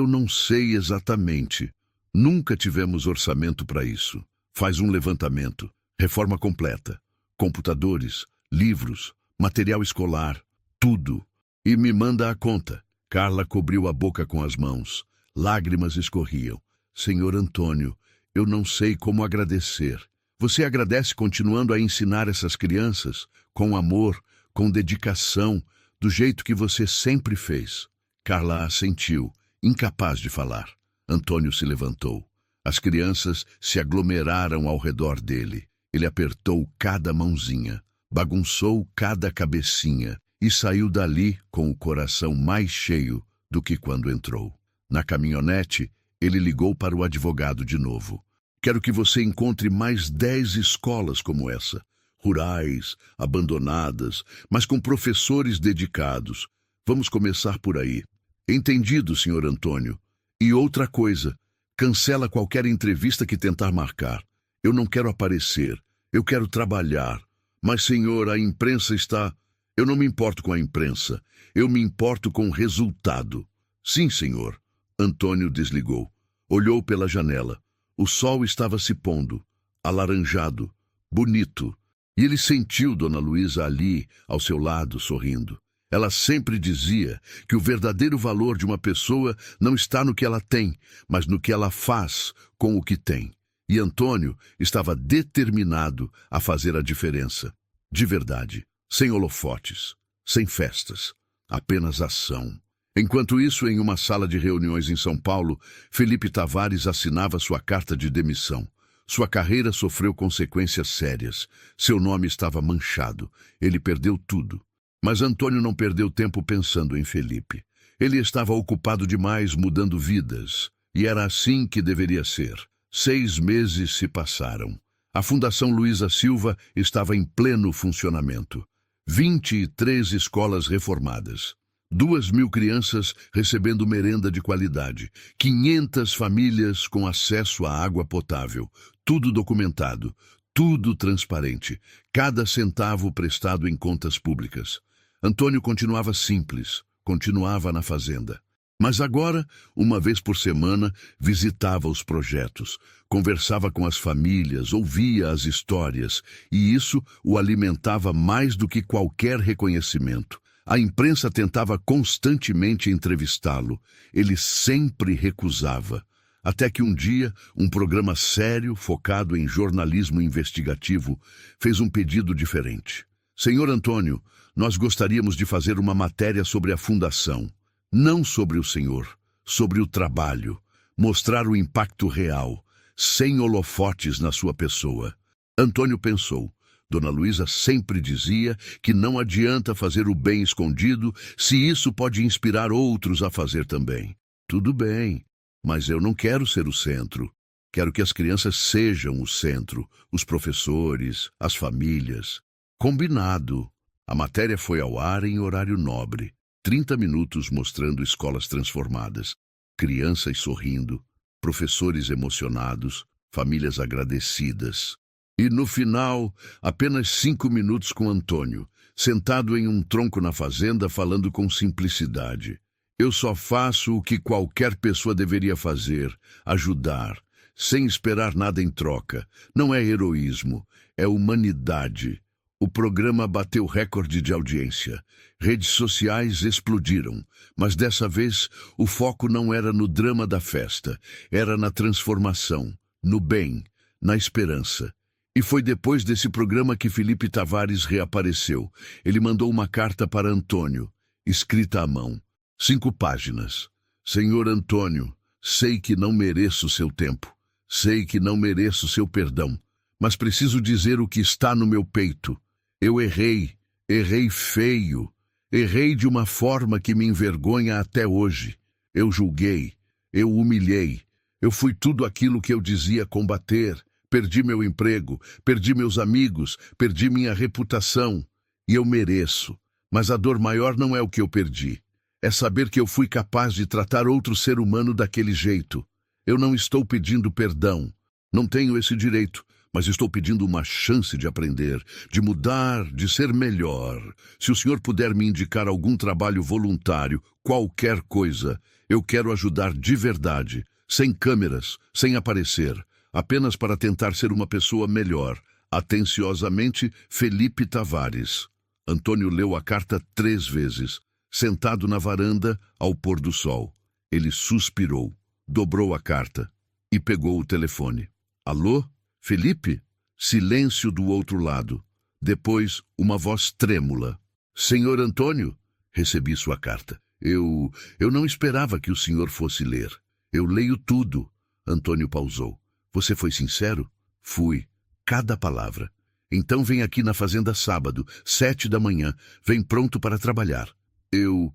não sei exatamente. Nunca tivemos orçamento para isso. Faz um levantamento. Reforma completa. Computadores, livros, material escolar, tudo. E me manda a conta. Carla cobriu a boca com as mãos. Lágrimas escorriam. Senhor Antônio, eu não sei como agradecer. Você agradece continuando a ensinar essas crianças, com amor, com dedicação, do jeito que você sempre fez. Carla assentiu, incapaz de falar. Antônio se levantou. As crianças se aglomeraram ao redor dele. Ele apertou cada mãozinha, bagunçou cada cabecinha e saiu dali com o coração mais cheio do que quando entrou. Na caminhonete, ele ligou para o advogado de novo. Quero que você encontre mais 10 escolas como essa, rurais, abandonadas, mas com professores dedicados. Vamos começar por aí. Entendido, senhor Antônio. E outra coisa, cancela qualquer entrevista que tentar marcar. Eu não quero aparecer, eu quero trabalhar. Mas, senhor, a imprensa está... Eu não me importo com a imprensa, eu me importo com o resultado. Sim, senhor. Antônio desligou. Olhou pela janela. O sol estava se pondo, alaranjado, bonito. E ele sentiu Dona Luísa ali, ao seu lado, sorrindo. Ela sempre dizia que o verdadeiro valor de uma pessoa não está no que ela tem, mas no que ela faz com o que tem. E Antônio estava determinado a fazer a diferença. De verdade, sem holofotes, sem festas, apenas ação. Enquanto isso, em uma sala de reuniões em São Paulo, Felipe Tavares assinava sua carta de demissão. Sua carreira sofreu consequências sérias. Seu nome estava manchado. Ele perdeu tudo. Mas Antônio não perdeu tempo pensando em Felipe. Ele estava ocupado demais mudando vidas. E era assim que deveria ser. 6 meses se passaram. A Fundação Luísa Silva estava em pleno funcionamento. 23 escolas reformadas. 2.000 crianças recebendo merenda de qualidade, 500 famílias com acesso à água potável, tudo documentado, tudo transparente, cada centavo prestado em contas públicas. Antônio continuava simples, continuava na fazenda. Mas agora, uma vez por semana, visitava os projetos, conversava com as famílias, ouvia as histórias, e isso o alimentava mais do que qualquer reconhecimento. A imprensa tentava constantemente entrevistá-lo. Ele sempre recusava. Até que um dia, um programa sério, focado em jornalismo investigativo, fez um pedido diferente. Senhor Antônio, nós gostaríamos de fazer uma matéria sobre a Fundação. Não sobre o senhor, sobre o trabalho. Mostrar o impacto real, sem holofotes na sua pessoa. Antônio pensou. Dona Luísa sempre dizia que não adianta fazer o bem escondido se isso pode inspirar outros a fazer também. Tudo bem, mas eu não quero ser o centro. Quero que as crianças sejam o centro, os professores, as famílias. Combinado. A matéria foi ao ar em horário nobre. 30 minutos mostrando escolas transformadas, crianças sorrindo, professores emocionados, famílias agradecidas. E no final, apenas 5 minutos com Antônio, sentado em um tronco na fazenda, falando com simplicidade. Eu só faço o que qualquer pessoa deveria fazer, ajudar, sem esperar nada em troca. Não é heroísmo, é humanidade. O programa bateu recorde de audiência. Redes sociais explodiram, mas dessa vez o foco não era no drama da festa, era na transformação, no bem, na esperança. E foi depois desse programa que Felipe Tavares reapareceu. Ele mandou uma carta para Antônio. escrita à mão. 5 páginas. Senhor Antônio, sei que não mereço seu tempo. Sei que não mereço seu perdão. Mas preciso dizer o que está no meu peito. Eu errei. Errei feio. Errei de uma forma que me envergonha até hoje. Eu julguei. Eu humilhei. Eu fui tudo aquilo que eu dizia combater. Perdi meu emprego, perdi meus amigos, perdi minha reputação. E eu mereço. Mas a dor maior não é o que eu perdi. É saber que eu fui capaz de tratar outro ser humano daquele jeito. Eu não estou pedindo perdão. Não tenho esse direito, mas estou pedindo uma chance de aprender, de mudar, de ser melhor. Se o senhor puder me indicar algum trabalho voluntário, qualquer coisa, eu quero ajudar de verdade, sem câmeras, sem aparecer, apenas para tentar ser uma pessoa melhor. Atenciosamente, Felipe Tavares. Antônio leu a carta 3 vezes, sentado na varanda ao pôr do sol. Ele suspirou, dobrou a carta e pegou o telefone. Alô? Felipe? Silêncio do outro lado. Depois, uma voz trêmula. Senhor Antônio? Recebi sua carta. Eu não esperava que o senhor fosse ler. Eu leio tudo. Antônio pausou. Você foi sincero? Fui. Cada palavra. Então vem aqui na fazenda sábado, 7 da manhã. Vem pronto para trabalhar. Eu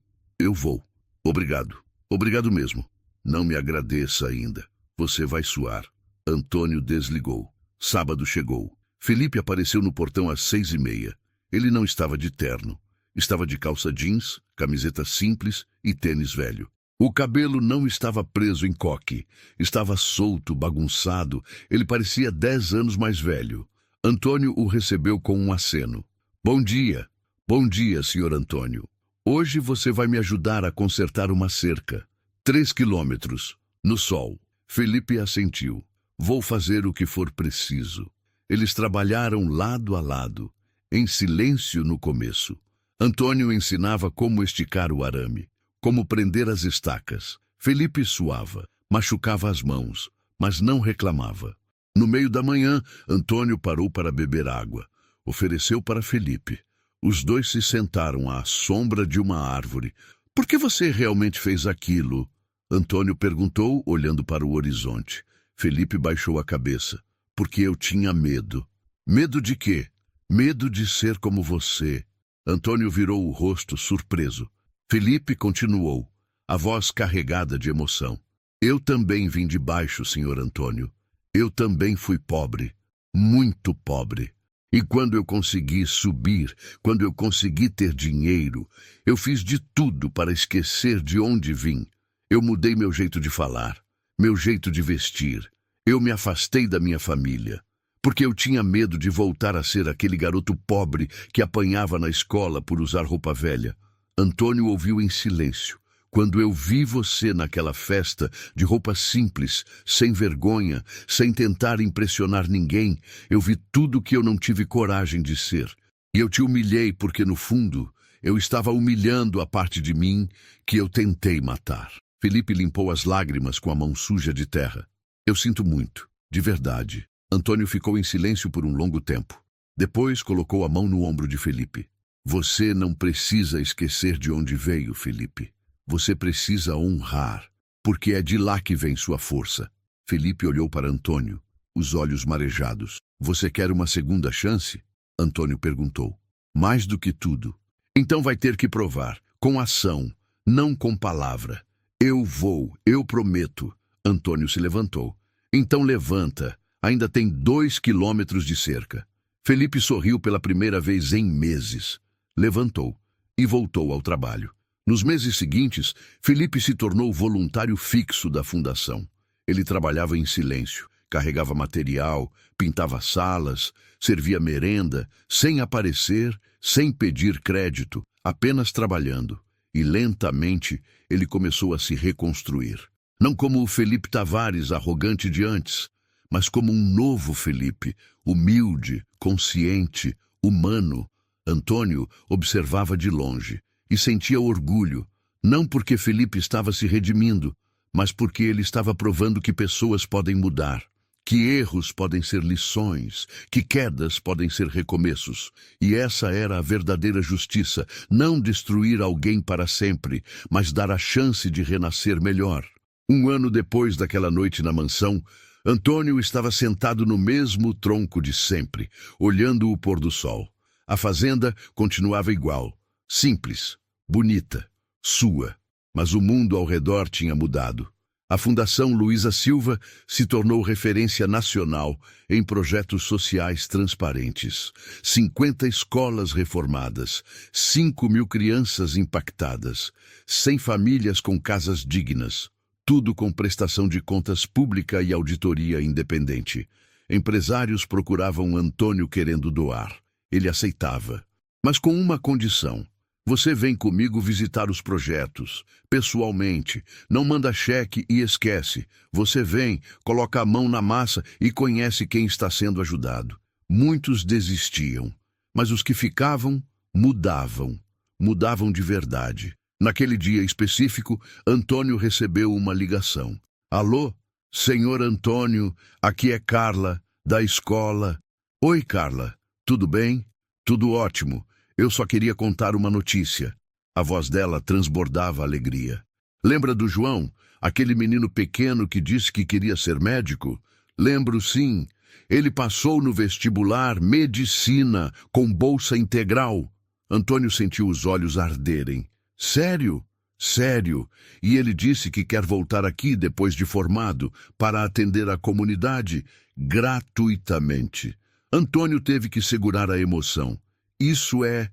vou. Obrigado. Obrigado mesmo. Não me agradeça ainda. Você vai suar. Antônio desligou. Sábado chegou. Felipe apareceu no portão às 6h30. Ele não estava de terno. Estava de calça jeans, camiseta simples e tênis velho. O cabelo não estava preso em coque. Estava solto, bagunçado. Ele parecia 10 anos mais velho. Antônio o recebeu com um aceno. Bom dia. Bom dia, senhor Antônio. Hoje você vai me ajudar a consertar uma cerca. 3 quilômetros. No sol. Felipe assentiu. Vou fazer o que for preciso. Eles trabalharam lado a lado, em silêncio no começo. Antônio ensinava como esticar o arame, como prender as estacas. Felipe suava, machucava as mãos, mas não reclamava. No meio da manhã, Antônio parou para beber água. Ofereceu para Felipe. Os dois se sentaram à sombra de uma árvore. Por que você realmente fez aquilo? Antônio perguntou, olhando para o horizonte. Felipe baixou a cabeça. Porque eu tinha medo. Medo de quê? Medo de ser como você. Antônio virou o rosto surpreso. Felipe continuou, a voz carregada de emoção. Eu também vim de baixo, senhor Antônio. Eu também fui pobre. Muito pobre. E quando eu consegui subir, quando eu consegui ter dinheiro, eu fiz de tudo para esquecer de onde vim. Eu mudei meu jeito de falar, meu jeito de vestir. Eu me afastei da minha família, porque eu tinha medo de voltar a ser aquele garoto pobre que apanhava na escola por usar roupa velha. Antônio ouviu em silêncio. Quando eu vi você naquela festa, de roupa simples, sem vergonha, sem tentar impressionar ninguém, eu vi tudo que eu não tive coragem de ser. E eu te humilhei porque, no fundo, eu estava humilhando a parte de mim que eu tentei matar. Felipe limpou as lágrimas com a mão suja de terra. Eu sinto muito, de verdade. Antônio ficou em silêncio por um longo tempo. Depois colocou a mão no ombro de Felipe. Você não precisa esquecer de onde veio, Felipe. Você precisa honrar, porque é de lá que vem sua força. Felipe olhou para Antônio, os olhos marejados. Você quer uma segunda chance? Antônio perguntou. Mais do que tudo. Então vai ter que provar, com ação, não com palavra. Eu vou, eu prometo. Antônio se levantou. Então levanta. Ainda tem 2 quilômetros de cerca. Felipe sorriu pela primeira vez em meses. Levantou e voltou ao trabalho. Nos meses seguintes, Felipe se tornou voluntário fixo da fundação. Ele trabalhava em silêncio, carregava material, pintava salas, servia merenda, sem aparecer, sem pedir crédito, apenas trabalhando. E lentamente ele começou a se reconstruir. Não como o Felipe Tavares arrogante de antes, mas como um novo Felipe, humilde, consciente, humano. Antônio observava de longe e sentia orgulho, não porque Felipe estava se redimindo, mas porque ele estava provando que pessoas podem mudar, que erros podem ser lições, que quedas podem ser recomeços. E essa era a verdadeira justiça, não destruir alguém para sempre, mas dar a chance de renascer melhor. Um ano depois daquela noite na mansão, Antônio estava sentado no mesmo tronco de sempre, olhando o pôr do sol. A fazenda continuava igual, simples, bonita, sua, mas o mundo ao redor tinha mudado. A Fundação Luiza Silva se tornou referência nacional em projetos sociais transparentes. 50 escolas reformadas, 5.000 crianças impactadas, 100 famílias com casas dignas. Tudo com prestação de contas pública e auditoria independente. Empresários procuravam Antônio querendo doar. Ele aceitava, mas com uma condição. Você vem comigo visitar os projetos, pessoalmente, não manda cheque e esquece. Você vem, coloca a mão na massa e conhece quem está sendo ajudado. Muitos desistiam, mas os que ficavam, mudavam de verdade. Naquele dia específico, Antônio recebeu uma ligação. Alô, senhor Antônio, aqui é Carla, da escola. Oi, Carla, tudo bem? Tudo ótimo. Eu só queria contar uma notícia. A voz dela transbordava alegria. Lembra do João, aquele menino pequeno que disse que queria ser médico? Lembro sim. Ele passou no vestibular medicina com bolsa integral. Antônio sentiu os olhos arderem. Sério? Sério. E ele disse que quer voltar aqui depois de formado para atender a comunidade gratuitamente. Antônio teve que segurar a emoção. Isso é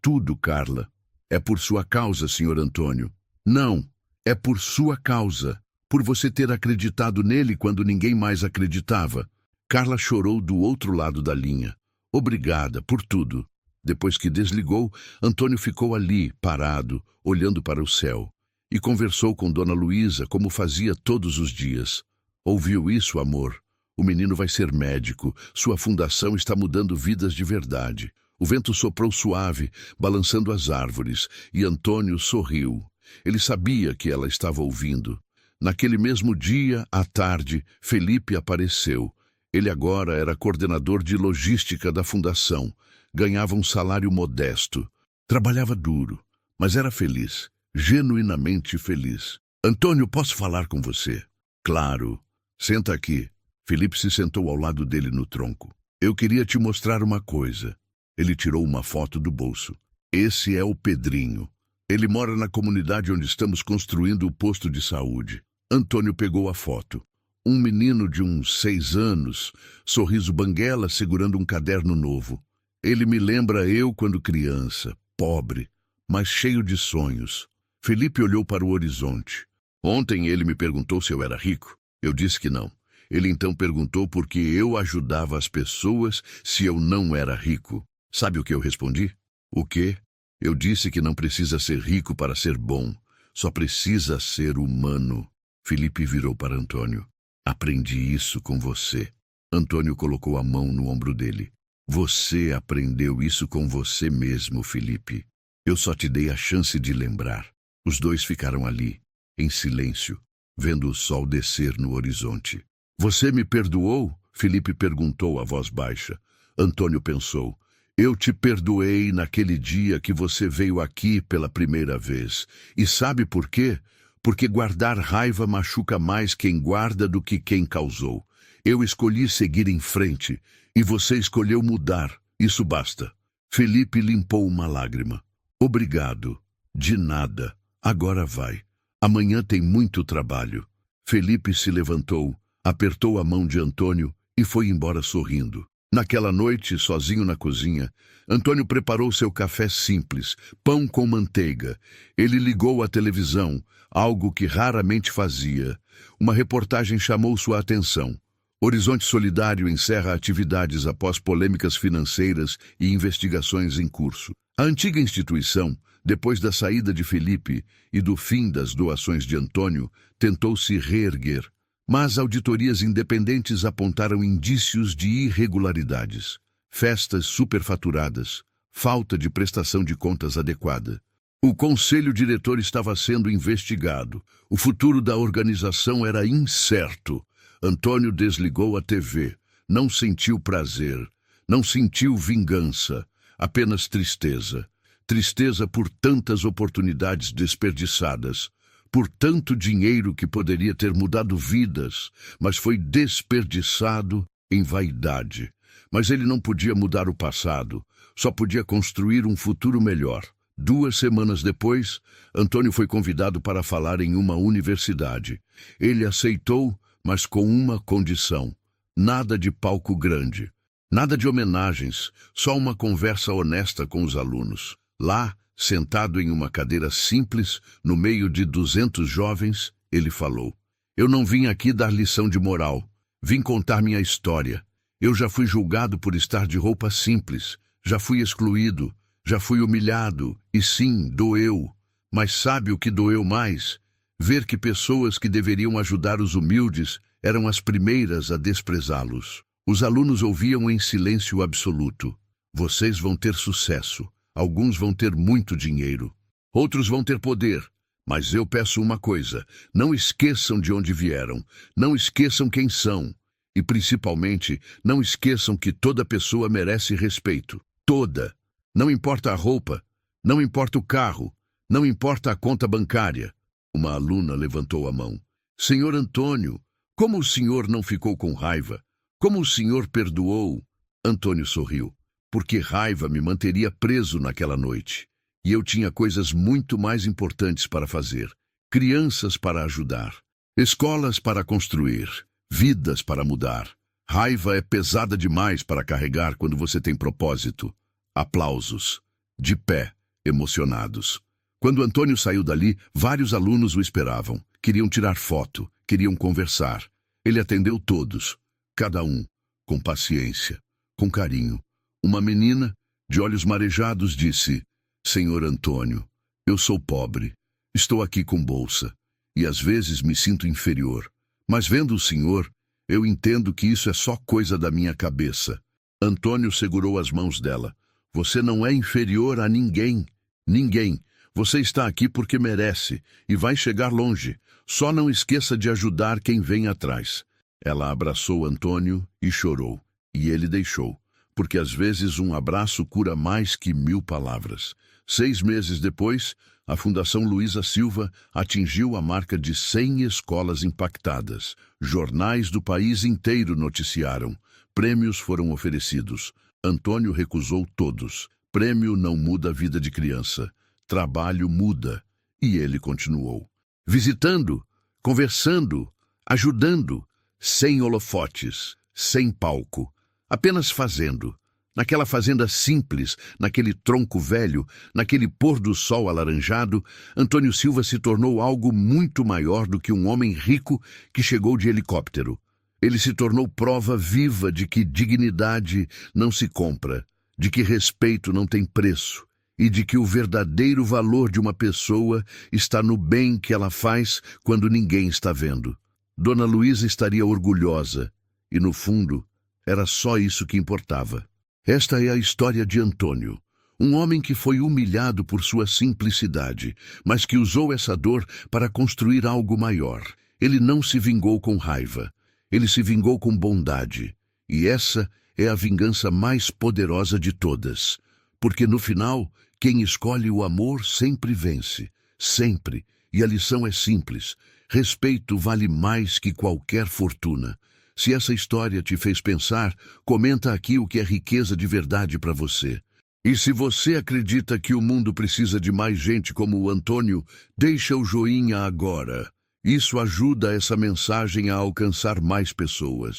tudo, Carla. É por sua causa, senhor Antônio. Não, é por sua causa. Por você ter acreditado nele quando ninguém mais acreditava. Carla chorou do outro lado da linha. Obrigada por tudo. Depois que desligou, Antônio ficou ali, parado, olhando para o céu. E conversou com Dona Luísa como fazia todos os dias. Ouviu isso, amor? O menino vai ser médico. Sua fundação está mudando vidas de verdade. O vento soprou suave, balançando as árvores, e Antônio sorriu. Ele sabia que ela estava ouvindo. Naquele mesmo dia, à tarde, Felipe apareceu. Ele agora era coordenador de logística da fundação. Ganhava um salário modesto. Trabalhava duro, mas era feliz, genuinamente feliz. Antônio, posso falar com você? Claro. Senta aqui. Felipe se sentou ao lado dele no tronco. Eu queria te mostrar uma coisa. Ele tirou uma foto do bolso. Esse é o Pedrinho. Ele mora na comunidade onde estamos construindo o posto de saúde. Antônio pegou a foto. Um menino de uns 6 anos, sorriso banguela, segurando um caderno novo. Ele me lembra eu quando criança, pobre, mas cheio de sonhos. Felipe olhou para o horizonte. Ontem ele me perguntou se eu era rico. Eu disse que não. Ele então perguntou por que eu ajudava as pessoas se eu não era rico. Sabe o que eu respondi? O quê? Eu disse que não precisa ser rico para ser bom. Só precisa ser humano. Felipe virou para Antônio. Aprendi isso com você. Antônio colocou a mão no ombro dele. Você aprendeu isso com você mesmo, Felipe. Eu só te dei a chance de lembrar. Os dois ficaram ali, em silêncio, vendo o sol descer no horizonte. Você me perdoou? Felipe perguntou a voz baixa. Antônio pensou. Eu te perdoei naquele dia que você veio aqui pela primeira vez. E sabe por quê? Porque guardar raiva machuca mais quem guarda do que quem causou. Eu escolhi seguir em frente, e você escolheu mudar. Isso basta. Felipe limpou uma lágrima. Obrigado. De nada. Agora vai. Amanhã tem muito trabalho. Felipe se levantou, apertou a mão de Antônio e foi embora sorrindo. Naquela noite, sozinho na cozinha, Antônio preparou seu café simples, pão com manteiga. Ele ligou a televisão, algo que raramente fazia. Uma reportagem chamou sua atenção. Horizonte Solidário encerra atividades após polêmicas financeiras e investigações em curso. A antiga instituição, depois da saída de Felipe e do fim das doações de Antônio, tentou se reerguer. Mas auditorias independentes apontaram indícios de irregularidades, festas superfaturadas, falta de prestação de contas adequada. O conselho diretor estava sendo investigado. O futuro da organização era incerto. Antônio desligou a TV. Não sentiu prazer, não sentiu vingança, apenas tristeza. Tristeza por tantas oportunidades desperdiçadas, por tanto dinheiro que poderia ter mudado vidas, mas foi desperdiçado em vaidade. Mas ele não podia mudar o passado, só podia construir um futuro melhor. 2 semanas depois, Antônio foi convidado para falar em uma universidade. Ele aceitou, mas com uma condição: nada de palco grande, nada de homenagens, só uma conversa honesta com os alunos. Lá, sentado em uma cadeira simples, no meio de 200 jovens, ele falou: "Eu não vim aqui dar lição de moral, vim contar minha história. Eu já fui julgado por estar de roupa simples, já fui excluído, já fui humilhado, e sim, doeu. Mas sabe o que doeu mais? Ver que pessoas que deveriam ajudar os humildes eram as primeiras a desprezá-los." Os alunos ouviam em silêncio absoluto. "Vocês vão ter sucesso. Alguns vão ter muito dinheiro. Outros vão ter poder. Mas eu peço uma coisa: não esqueçam de onde vieram. Não esqueçam quem são. E, principalmente, não esqueçam que toda pessoa merece respeito. Toda. Não importa a roupa, não importa o carro, não importa a conta bancária." Uma aluna levantou a mão. "Senhor Antônio, como o senhor não ficou com raiva? Como o senhor perdoou?" Antônio sorriu. "Porque raiva me manteria preso naquela noite. E eu tinha coisas muito mais importantes para fazer. Crianças para ajudar. Escolas para construir. Vidas para mudar. Raiva é pesada demais para carregar quando você tem propósito." Aplausos. De pé, emocionados. Quando Antônio saiu dali, vários alunos o esperavam. Queriam tirar foto, queriam conversar. Ele atendeu todos, cada um, com paciência, com carinho. Uma menina, de olhos marejados, disse: "Senhor Antônio, eu sou pobre, estou aqui com bolsa, e às vezes me sinto inferior. Mas vendo o senhor, eu entendo que isso é só coisa da minha cabeça." Antônio segurou as mãos dela. "Você não é inferior a ninguém. Ninguém. Você está aqui porque merece e vai chegar longe. Só não esqueça de ajudar quem vem atrás." Ela abraçou Antônio e chorou. E ele deixou. Porque às vezes um abraço cura mais que 1000 palavras. 6 meses depois, a Fundação Luiza Silva atingiu a marca de 100 escolas impactadas. Jornais do país inteiro noticiaram. Prêmios foram oferecidos. Antônio recusou todos. Prêmio não muda a vida de criança. Trabalho muda. E ele continuou. Visitando, conversando, ajudando, sem holofotes, sem palco. Apenas fazendo. Naquela fazenda simples, naquele tronco velho, naquele pôr do sol alaranjado, Antônio Silva se tornou algo muito maior do que um homem rico que chegou de helicóptero. Ele se tornou prova viva de que dignidade não se compra, de que respeito não tem preço e de que o verdadeiro valor de uma pessoa está no bem que ela faz quando ninguém está vendo. Dona Luísa estaria orgulhosa e, no fundo, era só isso que importava. Esta é a história de Antônio, um homem que foi humilhado por sua simplicidade, mas que usou essa dor para construir algo maior. Ele não se vingou com raiva. Ele se vingou com bondade, e essa é a vingança mais poderosa de todas. Porque no final, quem escolhe o amor sempre vence, sempre, e a lição é simples: respeito vale mais que qualquer fortuna. Se essa história te fez pensar, comenta aqui o que é riqueza de verdade para você. E se você acredita que o mundo precisa de mais gente como o Antônio, deixa o joinha agora. Isso ajuda essa mensagem a alcançar mais pessoas.